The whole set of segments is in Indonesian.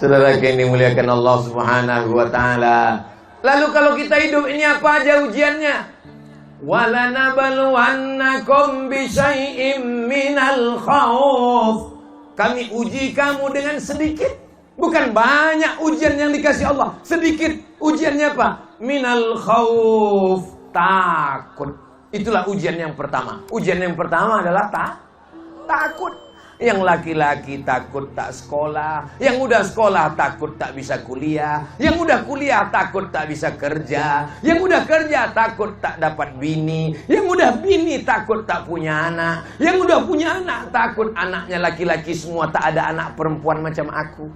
Saudara yang dimuliakan Allah Subhanahu wa taala. Lalu kalau kita hidup ini apa aja ujiannya? Walanabluwannakum bisyai'im minal khauf. Kami uji kamu dengan sedikit, bukan banyak ujian yang dikasih Allah. Sedikit ujiannya apa? Minal khauf, takut. Itulah ujian yang pertama. Ujian yang pertama adalah takut. Yang laki-laki takut tak sekolah, yang udah sekolah takut tak bisa kuliah, yang udah kuliah takut tak bisa kerja, yang udah kerja takut tak dapat bini, yang udah bini takut tak punya anak, yang udah punya anak takut anaknya laki-laki semua, tak ada anak perempuan macam aku.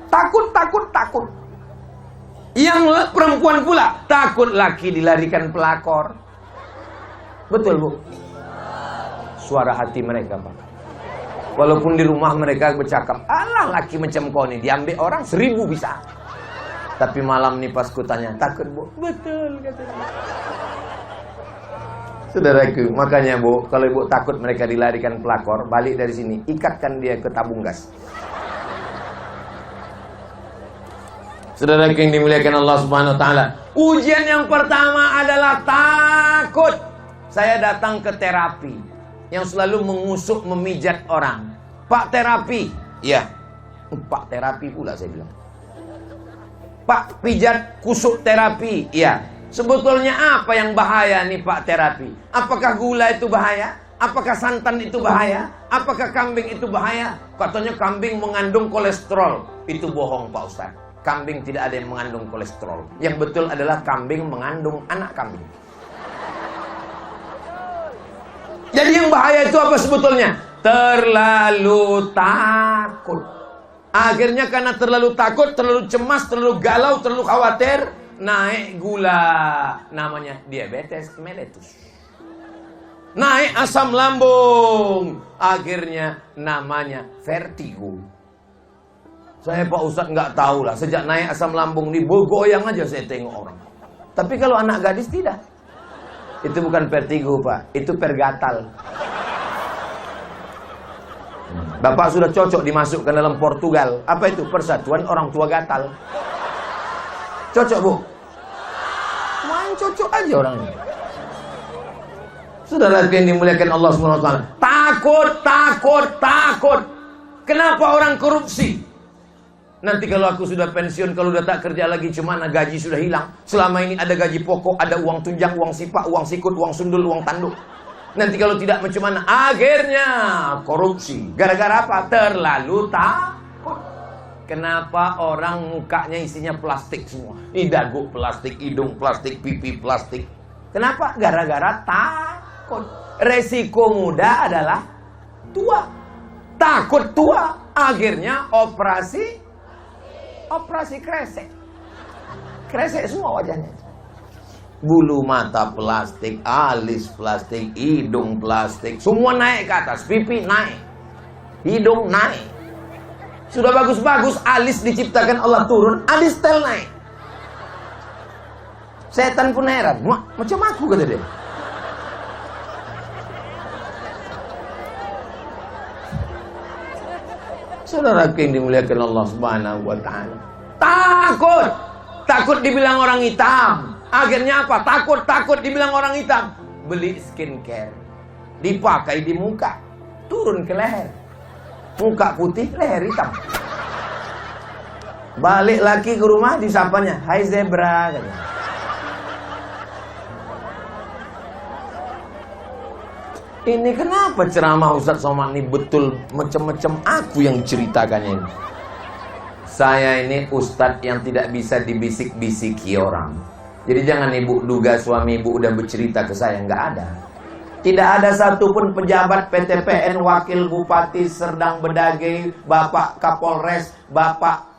Takut. Yang perempuan pula takut laki dilarikan pelakor. Betul, Bu? Suara hati mereka, Pak. Walaupun di rumah mereka bercakap, alah laki macam kau ni diambil orang 1000 bisa. Tapi malam ni pas ku tanya, takut, Bu? Betul, katanya. Saudaraku, makanya Bu, kalau Ibu takut mereka dilarikan pelakor, balik dari sini, ikatkan dia ke tabung gas. Saudara yang dimuliakan Allah Subhanahu wa taala. Ujian yang pertama adalah takut. Saya datang ke terapi yang selalu mengusuk memijat orang. Pak terapi. Ya. Pak terapi pula saya bilang. Pak pijat kusuk terapi. Ya. Sebetulnya apa yang bahaya nih Pak terapi? Apakah gula itu bahaya? Apakah santan itu bahaya? Apakah kambing itu bahaya? Katanya kambing mengandung kolesterol. Itu bohong Pak Ustaz. Kambing tidak ada yang mengandung kolesterol. Yang betul adalah kambing mengandung anak kambing. Jadi yang bahaya itu apa sebetulnya? Terlalu takut. Akhirnya karena terlalu takut, terlalu cemas, terlalu galau, terlalu khawatir, naik gula. Namanya diabetes mellitus. Naik asam lambung. Akhirnya namanya vertigo. Saya Pak Ustadz nggak tahu lah. Sejak naik asam lambung ini bergoyang aja saya tengok orang. Tapi kalau anak gadis tidak. Itu bukan vertigo Pak, itu pergatal. Bapak sudah cocok dimasukkan dalam Portugal. Apa itu? Persatuan Orang Tua Gatal. Cocok Bu? Main cocok aja orang ini. Saudara yang dimuliakan Allah SWT. Takut. Kenapa orang korupsi? Nanti kalau aku sudah pensiun, kalau udah tak kerja lagi, cuma gaji sudah hilang. Selama ini ada gaji pokok, ada uang tunjang, uang sipak, uang sikut, uang sundul, uang tanduk. Nanti kalau tidak macam mana? Akhirnya korupsi. Gara-gara apa? Terlalu takut. Kenapa orang mukanya isinya plastik semua? Ini dagu plastik, hidung plastik, pipi plastik. Kenapa? Gara-gara takut. Resiko muda adalah tua. Takut tua. Akhirnya operasi kresek. Kresek semua wajahnya. Bulu mata plastik, alis plastik, hidung plastik, semua naik ke atas, pipi naik, hidung naik. Sudah bagus-bagus, alis diciptakan Allah turun, alis tel naik. Setan pun heran, macam aku kata dia. Saudara yang dimuliakan Allah Subhanahu wa taala. Takut dibilang orang hitam. Akhirnya apa? Takut dibilang orang hitam. Beli skincare, dipakai di muka, turun ke leher. Muka putih, leher hitam. Balik lagi ke rumah, disapanya, "Hai zebra," katanya. Ini kenapa ceramah Ustaz Somad ini betul macam-macam aku yang ceritakannya ini. Saya ini Ustadz yang tidak bisa dibisik-bisiki orang. Jadi jangan ibu duga suami ibu udah bercerita ke saya, nggak ada. Tidak ada satupun pejabat PTPN, wakil bupati Serdang Bedage, Bapak Kapolres, Bapak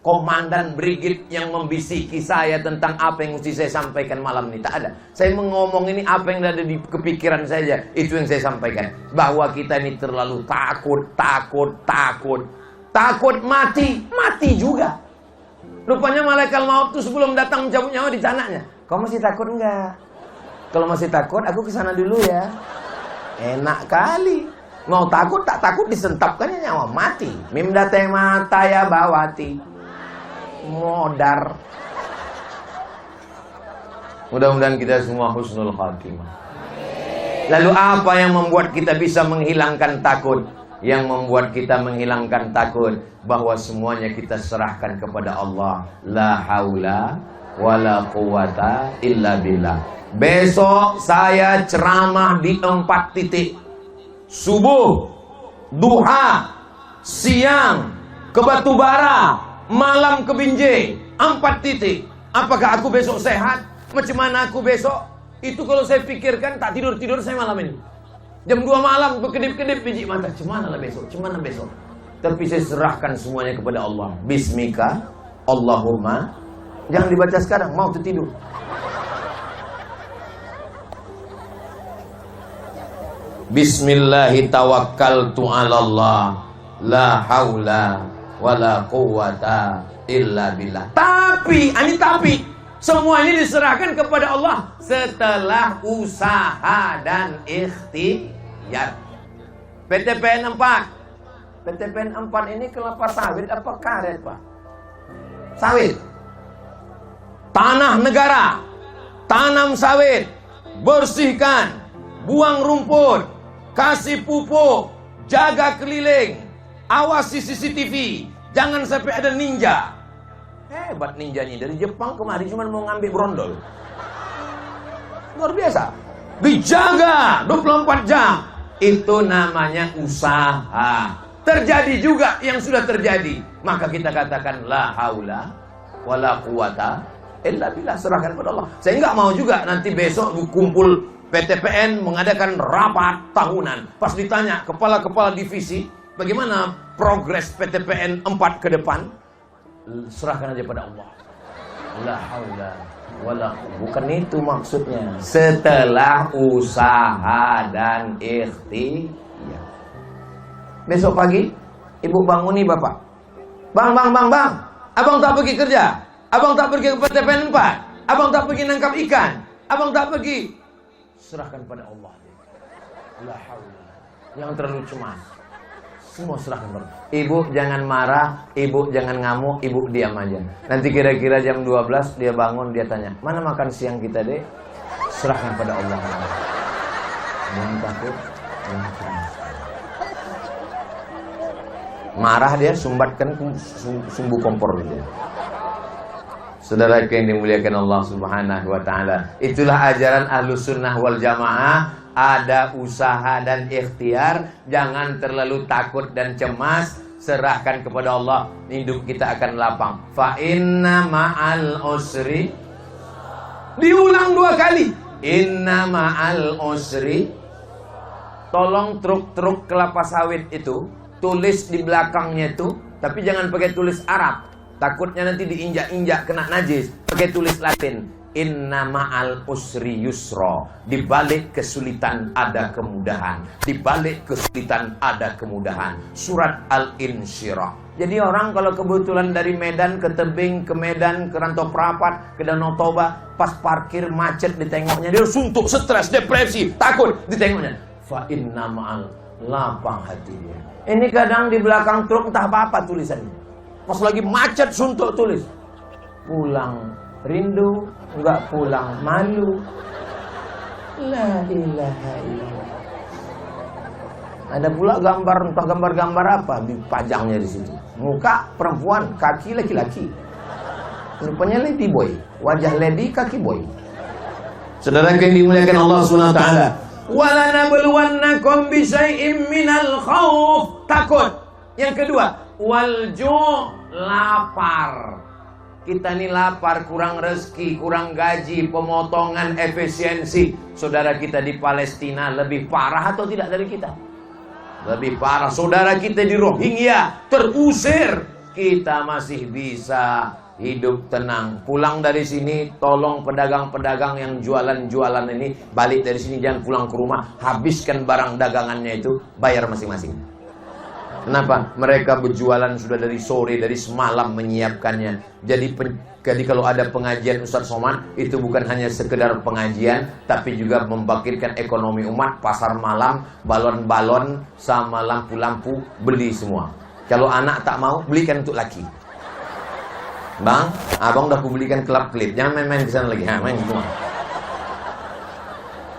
Komandan Brigit yang membisiki saya tentang apa yang mesti saya sampaikan malam ini. Tak ada. Saya mengomong ini apa yang ada di kepikiran saya, itu yang saya sampaikan. Bahwa kita ini terlalu takut. Takut mati juga. Rupanya malaikat maut itu sebelum datang mencabut nyawa ditanyanya, "Kau masih takut enggak?" "Kalau masih takut, aku kesana dulu ya." Enak kali. Mau takut tak takut disentapkannya nyawa mati. Mimdate mata ya bawati. Modar. Mudah-mudahan kita semua husnul khatimah. Lalu apa yang membuat kita bisa menghilangkan takut? Yang membuat kita menghilangkan takut bahwa semuanya kita serahkan kepada Allah. La haula wala quwata illa billah. Besok saya ceramah di 4 titik. Subuh, duha, siang, ke Batubara, malam ke Binjai. 4 titik. Apakah aku besok sehat? Macam mana aku besok? Itu kalau saya pikirkan tak tidur-tidur saya malam ini. Jam 2 malam berkedip-kedip biji mata. Cemana lah besok? Cemana besok? Tapi saya serahkan semuanya kepada Allah. Bismika, Allahumma. Jangan dibaca sekarang, mau tertidur. Bismillahi tawakkaltu 'alallah la haula wala quwata illa billah. Tapi semua ini diserahkan kepada Allah setelah usaha dan ikhtiar. PTPN 4. PTPN 4 ini kelapa sawit apa karet, Pak? Sawit. Tanah negara. Tanam sawit. Bersihkan. Buang rumput. Kasih pupuk, jaga keliling, awasi CCTV, jangan sampai ada ninja. Hebat ninjanya, dari Jepang kemarin cuma mau ngambil brondol. Luar biasa. Dijaga 24 jam. Itu namanya usaha. Terjadi juga yang sudah terjadi. Maka kita katakan la haula wala quwata illa billah, serahkan kepada Allah. Saya nggak mau juga nanti besok kumpul PTPN mengadakan rapat tahunan. Pas ditanya kepala-kepala divisi, bagaimana progres PTPN 4 ke depan? Serahkan aja pada Allah. La haula wala, bukan itu maksudnya. Setelah usaha dan ikhtiar. Besok pagi, ibu bangun nih bapak. Bang. Abang tak pergi kerja. Abang tak pergi ke PTPN 4. Abang tak pergi nangkap ikan. Abang tak pergi. Serahkan pada Allah. La haula. Jangan terlalu cemas. Semua serahkan pada Allah. Ibu jangan marah, ibu jangan ngamuk, ibu diam aja. Nanti kira-kira jam 12 dia bangun, dia tanya, "Mana makan siang kita, Dek?" Serahkan pada Allah. Jangan takut, jangan cemas. Marah dia, sumbatkan sumbu kompor dia. Saudara yang dimuliakan Allah Subhanahu wa ta'ala, itulah ajaran Ahlus Sunnah wal Jamaah. Ada usaha dan ikhtiar. Jangan terlalu takut dan cemas. Serahkan kepada Allah. Hidup kita akan lapang. Fa inna ma'al usri. Diulang 2 kali. Inna ma'al usri. Tolong truk-truk kelapa sawit itu tulis di belakangnya itu, tapi jangan pakai tulis Arab. Takutnya nanti diinjak-injak kena najis. Pakai tulis Latin. Inna ma'al usri yusra. Di balik kesulitan ada kemudahan. Di balik kesulitan ada kemudahan. Surat Al-Insyirah. Jadi orang kalau kebetulan dari Medan ke Tebing, ke Medan, ke Rantau Prapat, ke Danau Toba, pas parkir macet ditengoknya, dia suntuk, stres, depresi, takut ditengoknya. Fa inna ma'al, lapang hatinya. Ini kadang di belakang truk entah apa-apa tulisannya. Pas lagi macet suntuk tulis, pulang rindu, enggak pulang malu. La ilaha illallah. Ada pula gambar, entah gambar-gambar apa dipajangnya di situ. Muka perempuan, kaki laki-laki. Rupanya lady boy, wajah lady, kaki boy. Saudara yang dimuliakan Allah Subhanahu wa taala, wala nabluwannakum bi syai'im minal khauf, takut. Yang kedua, walju', lapar. Kita ini lapar, kurang rezeki, kurang gaji, pemotongan efisiensi. Saudara kita di Palestina lebih parah atau tidak dari kita? Lebih parah. Saudara kita di Rohingya terusir. Kita masih bisa hidup tenang. Pulang dari sini, tolong pedagang-pedagang yang jualan-jualan ini balik dari sini, jangan pulang ke rumah, habiskan barang dagangannya itu, bayar masing-masing. Kenapa? Mereka berjualan sudah dari sore, dari semalam menyiapkannya. Jadi kalau ada pengajian Ustaz Somad, itu bukan hanya sekedar pengajian, tapi juga membangkitkan ekonomi umat. Pasar malam, balon-balon, sama lampu-lampu, beli semua. Kalau anak tak mau, belikan untuk laki. Bang, abang udah aku belikan klub klip, jangan main-main kesana lagi. Main gitu.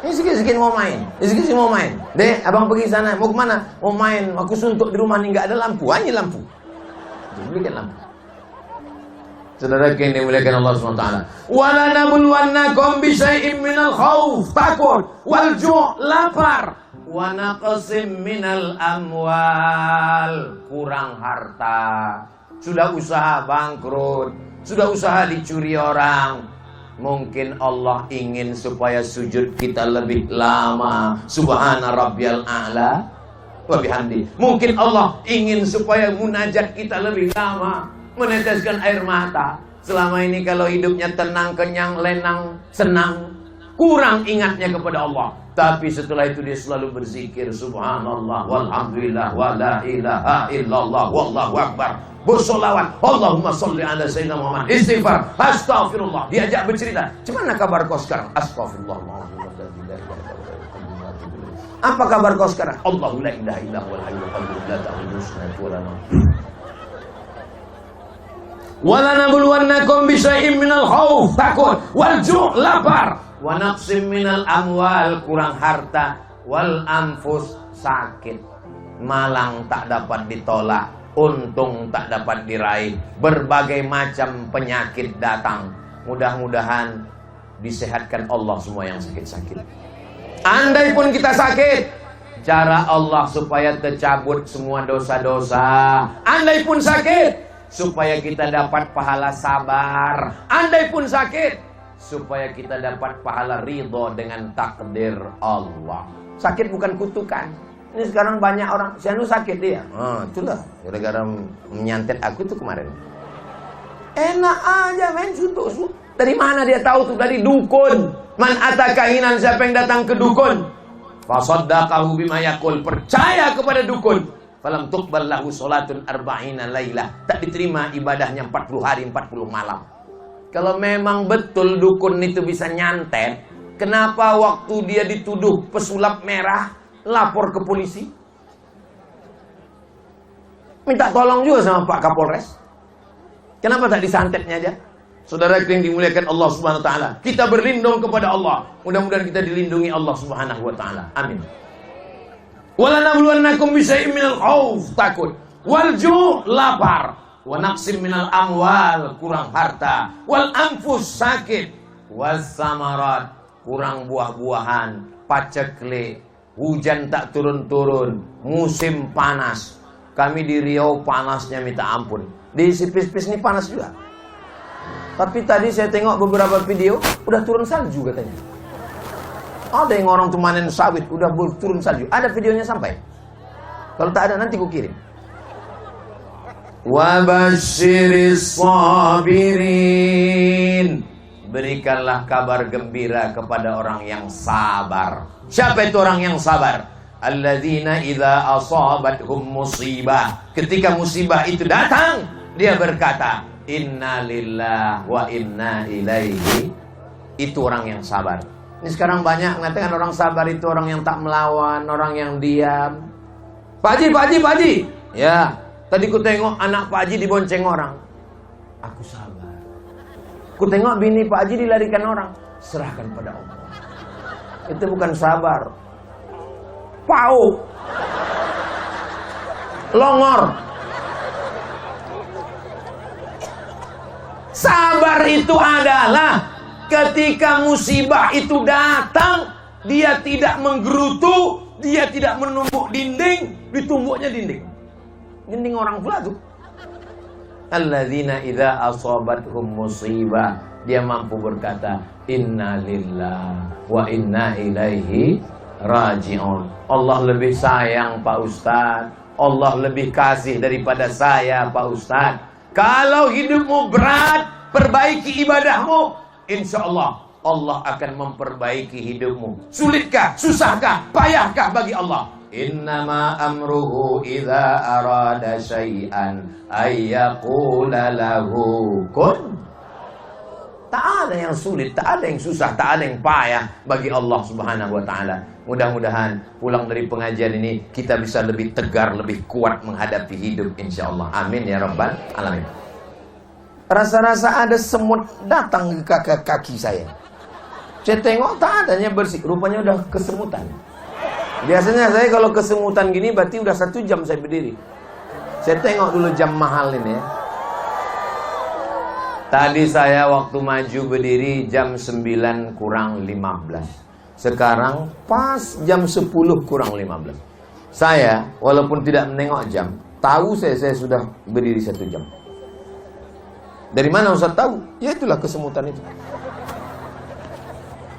Ini sikit-sikit mau main. Sikit-sikit mau main. Dek, abang pergi sana. Mau kemana? Mau main. Aku suntuk di rumah ni nggak ada lampu. Hanya lampu. Belikan lampu. Saudara yang dimuliakan Allah SWT. Wala nabluwannakum bisyai'im minal khauf, takut, wal ju', lapar, wa naqsim minal amwal, kurang harta. Sudah usaha bangkrut, sudah usaha dicuri orang. Mungkin Allah ingin supaya sujud kita lebih lama. Subhana rabbiyal a'la wa bihamdi. Mungkin Allah ingin supaya munajat kita lebih lama, meneteskan air mata. Selama ini kalau hidupnya tenang, kenyang, lenang, senang, kurang ingatnya kepada Allah. Tapi setelah itu dia selalu berzikir, subhanallah, walhamdulillah, wa la ilaha illallah, wallahu akbar. Bersolawat, Allahumma sholli ala sayyidina Muhammad. Istighfar, astaghfirullah. Diajak bercerita, gimana kabar kau sekarang? Astaghfirullah. Apa kabar kau sekarang? Allahu la ilaha illa huwal hayyul qayyum la ta'khudhuhu sinatun wa la nawm. Wala nabluwannakum bisyai'im minal khauf, takut, wal ju', lapar, wa naqsim minal amwal, kurang harta, wal anfus, sakit, malang tak dapat ditolak, untung tak dapat diraih, berbagai macam penyakit datang. Mudah-mudahan disehatkan Allah semua yang sakit-sakit. Andai pun kita sakit, cara Allah supaya tercabut semua dosa-dosa. Andai pun sakit, supaya kita dapat pahala sabar. Andai pun sakit, supaya kita dapat pahala ridho dengan takdir Allah. Sakit bukan kutukan. Ini sekarang banyak orang, si anu sakit dia. Itulah gara-gara menyantet aku tuh kemarin. Enak aja main suntuk. Dari mana dia tahu tuh? Dari dukun. Man atakahinan, siapa yang datang ke dukun, fasaddaqahu bima yaqul, percaya kepada dukun, falam tuqbal lahu salatun arba'ina lailah, tak diterima ibadahnya 40 hari 40 malam. Kalau memang betul dukun itu bisa nyantet, kenapa waktu dia dituduh pesulap merah lapor ke polisi? Minta tolong juga sama Pak Kapolres. Kenapa tak disantetnya aja? Saudara yang dimuliakan Allah Subhanahu wa taala, kita berlindung kepada Allah. Mudah-mudahan kita dilindungi Allah Subhanahu wa taala. Amin. Wala nabluwannakum bisyai'in minal khauf, takut, wal ju', lapar, wa naqsim minal amwal, kurang harta, wal anfus, sakit, was samarat, kurang buah-buahan, paceklik, hujan tak turun-turun, musim panas. Kami di Riau panasnya minta ampun. Di Sipis-Pis ini panas juga. Tapi tadi saya tengok beberapa video, udah turun salju katanya. Ada yang orang tuh manen sawit, udah turun salju. Ada videonya sampai. Kalau tak ada nanti ku kirim. Wa basyiris sabirin. Berikanlah kabar gembira kepada orang yang sabar. Siapa itu orang yang sabar? Alladzina idza asabathum musibah. Ketika musibah itu datang, dia berkata, inna lillahi wa inna ilaihi. Itu orang yang sabar. Ini sekarang banyak mengatakan orang sabar itu orang yang tak melawan, orang yang diam. Pak Haji. Ya, tadi ku tengok anak Pak Haji dibonceng orang. Aku sabar. Ku tengok bini Pak Haji dilarikan orang. Serahkan pada Allah. Itu bukan sabar. Pau. Longor. Sabar itu adalah ketika musibah itu datang, dia tidak menggerutu, dia tidak menumbuk dinding, ditumbuknya dinding. Dinding orang pula tuh. Alladzina idza asabathum musibah, dia mampu berkata, inna lillahi wa inna ilaihi raji'un. Allah lebih sayang Pak Ustadz, Allah lebih kasih daripada saya Pak Ustadz. Kalau hidupmu berat, perbaiki ibadahmu, insya Allah Allah akan memperbaiki hidupmu. Sulitkah, susahkah, payahkah bagi Allah? Innama amruhu idza arada syai'an ayyaqula lahu kun. Tak ada yang sulit, tak ada yang susah, tak ada yang payah bagi Allah Subhanahu wa taala. Mudah-mudahan pulang dari pengajian ini kita bisa lebih tegar, lebih kuat menghadapi hidup insyaallah. Amin ya rabbal alamin. Rasa-rasa ada semut datang ke kaki saya. Saya tengok tak adanya bersih, rupanya udah kesemutan. Biasanya saya kalau kesemutan gini berarti udah 1 jam saya berdiri. Saya tengok dulu jam mahal ini ya. Tadi saya waktu maju berdiri jam 9 kurang 15. Sekarang pas jam 10 kurang 15. Saya walaupun tidak menengok jam, tahu saya sudah berdiri 1 jam. Dari mana Ustaz tahu? Ya itulah kesemutan itu.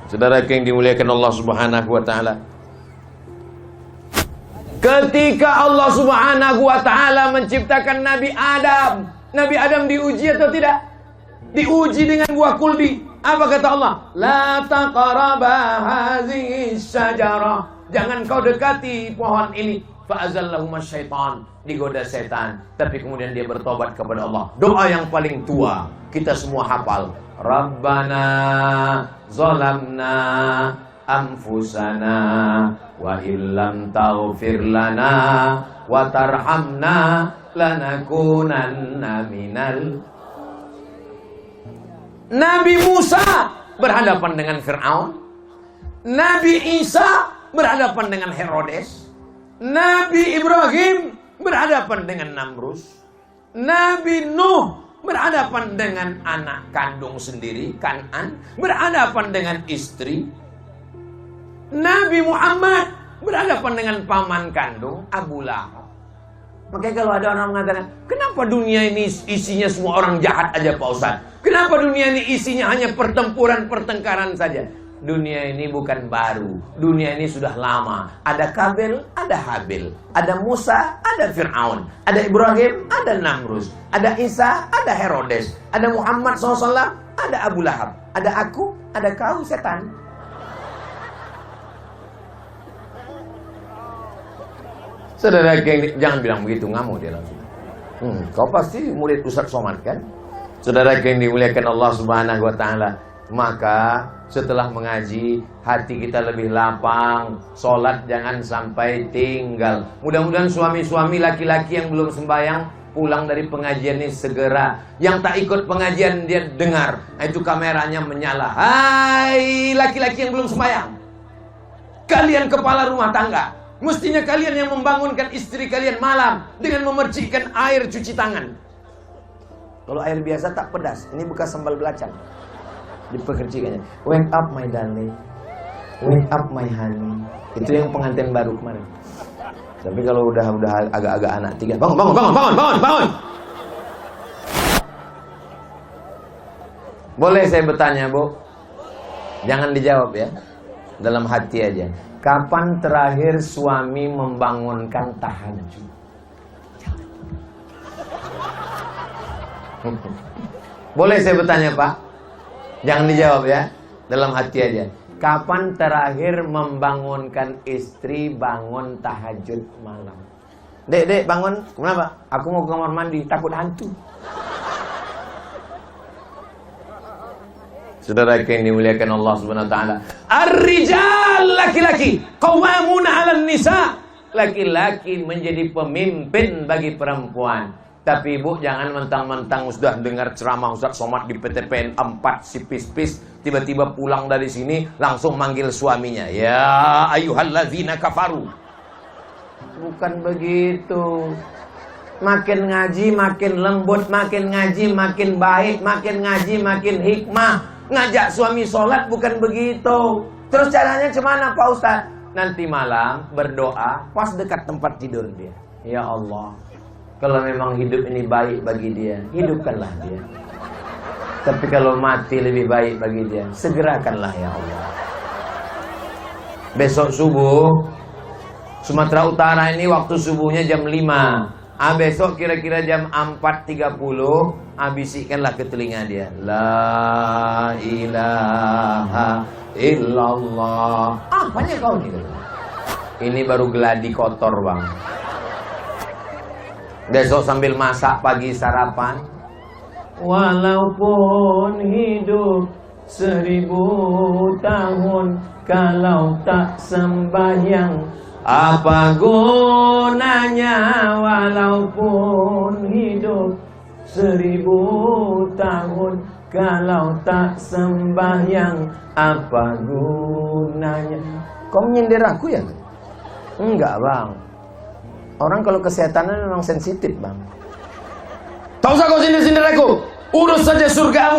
Saudara yang dimuliakan Allah Subhanahu wa taala. Ketika Allah Subhanahu wa taala menciptakan Nabi Adam, Nabi Adam diuji atau tidak? Diuji dengan buah kuldi. Apa kata Allah? La taqraba hazihi syajarah. Jangan kau dekati pohon ini. Fa'azallahuma syaitan. Digoda setan. Tapi kemudian dia bertobat kepada Allah. Doa yang paling tua. Kita semua hafal. Rabbana zalamna anfusana wa illam taghfir lana wa tarhamna lanakunanna minal. Nabi Musa berhadapan dengan Fir'aun, Nabi Isa berhadapan dengan Herodes, Nabi Ibrahim berhadapan dengan Namrus, Nabi Nuh berhadapan dengan anak kandung sendiri, Kan'an, berhadapan dengan istri. Nabi Muhammad berhadapan dengan paman kandung, Abu Lahab. Makanya kalau ada orang mengatakan, kenapa dunia ini isinya semua orang jahat aja Pak Ustaz? Kenapa dunia ini isinya hanya pertempuran, pertengkaran saja? Dunia ini bukan baru. Dunia ini sudah lama. Ada Kabil, ada Habil. Ada Musa, ada Fir'aun. Ada Ibrahim, ada Namrus. Ada Isa, ada Herodes. Ada Muhammad SAW, ada Abu Lahab. Ada aku, ada kau, setan. Saudara geng, jangan bilang begitu, ngamuk dia langsung. Kau pasti murid Ustaz Somad kan? Saudara yang dimuliakan Allah Subhanahu wa taala, maka setelah mengaji hati kita lebih lapang, salat jangan sampai tinggal. Mudah-mudahan suami-suami laki-laki yang belum sembahyang pulang dari pengajian ini segera. Yang tak ikut pengajian dia dengar, itu kameranya menyala. Hai laki-laki yang belum sembahyang, kalian kepala rumah tangga, mestinya kalian yang membangunkan istri kalian malam dengan memercikkan air cuci tangan. Kalau air biasa tak pedas, ini bekas sambal belacan. Dipercikannya. Wake up my darling, wake up my honey. Itu yang pengantin baru kemarin. Tapi kalau udah agak-agak anak 3, bangun. Boleh saya bertanya, Bu? Jangan dijawab ya. Dalam hati aja. Kapan terakhir suami membangunkan tahajud? Boleh saya bertanya Pak? Jangan dijawab ya. Dalam hati aja. Kapan terakhir membangunkan istri bangun tahajud malam? Dek bangun. Kenapa? Aku mau ke kamar mandi. Takut hantu. Saudara yang dimuliakan Allah Subhanahu wa taala. Ar-rijal, laki-laki, qawwamuna 'alan nisa. Laki-laki menjadi pemimpin bagi perempuan. Tapi ibu jangan mentang-mentang sudah dengar ceramah Ustaz Somad di PTPN 4 si pis-pis, tiba-tiba pulang dari sini langsung manggil suaminya. Ya ayyuhalladzina kafaru. Bukan begitu. Makin ngaji makin lembut, makin ngaji makin baik, makin ngaji makin hikmah. Ngajak suami sholat bukan begitu. Terus caranya gimana Pak Ustaz? Nanti malam berdoa pas dekat tempat tidur dia. Ya Allah, kalau memang hidup ini baik bagi dia, hidupkanlah dia. Tapi kalau mati lebih baik bagi dia, segerakanlah ya Allah. Besok subuh Sumatera Utara ini waktu subuhnya jam 5. Besok kira-kira jam 4.30 bisikkanlah ke telinga dia, la ilaha illallah. Apanya kau nih? Ini baru geladi kotor bang. Besok sambil masak pagi sarapan. Walaupun hidup 1000 tahun, kalau tak sembahyang apa gunanya? Walaupun hidup 1000 tahun, kalau tak sembahyang apa gunanya? Kau menyindir aku ya? Enggak bang. Orang kalau kesehatan memang sensitif bang. Tak usah kau sindir-sindir aku. Urus saja surgamu.